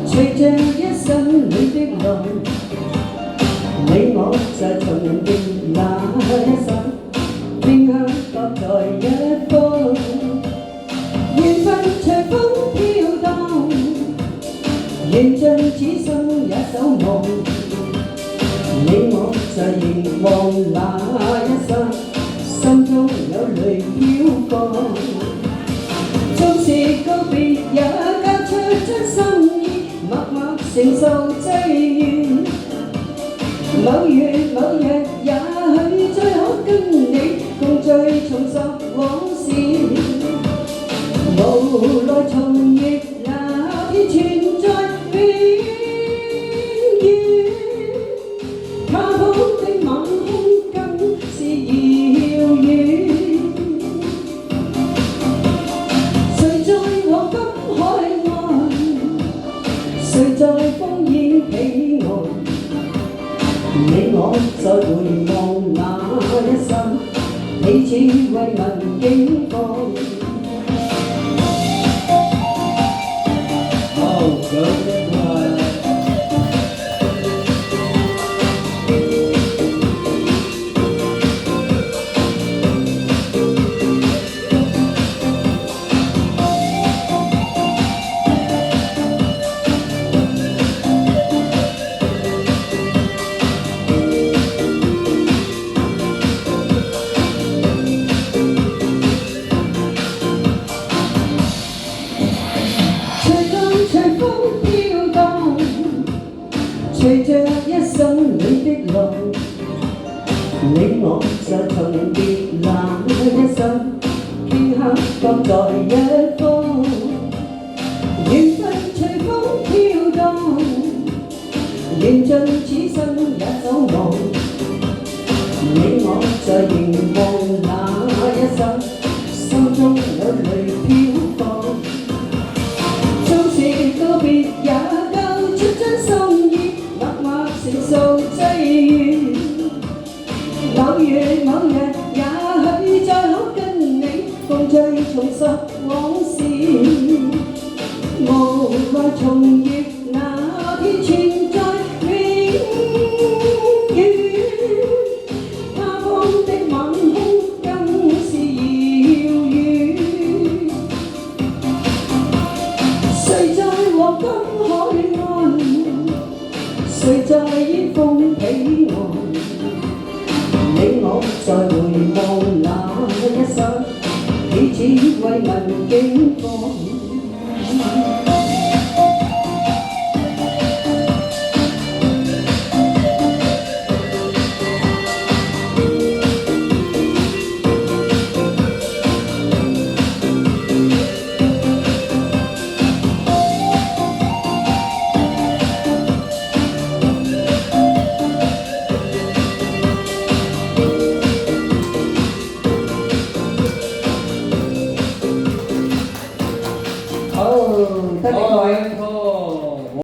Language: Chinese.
隨着一生裏的路，你我在重疊那一生，傾向各在一方，緣分隨風飄蕩，緣盡此生也守望，你我在凝望那一生，心中有淚飄過，縱是告別也交出真心意。默默承受際遇，某月某日也許再可跟你共聚重拾往事，無奈重憶那天存在永遠，他方的晚空更是遙遠，誰在黃金海岸？誰在烽煙彼岸？你我在回望那一生，彼此為民警方。隨着一生裏的路，你我在重疊那一生，傾刻各在一方，緣分隨風飄蕩，緣盡此生也守望，你我在凝望那一生，心中有淚飄過，縱是告別也交出真心意。承受際遇，某月某日也許再可跟你共聚重拾往事，無奈重憶那天存在永遠，他方的晚空更是遙遠，誰在黃金海岸？誰在煙風彼岸？你我在回望那一生，彼此為民警方。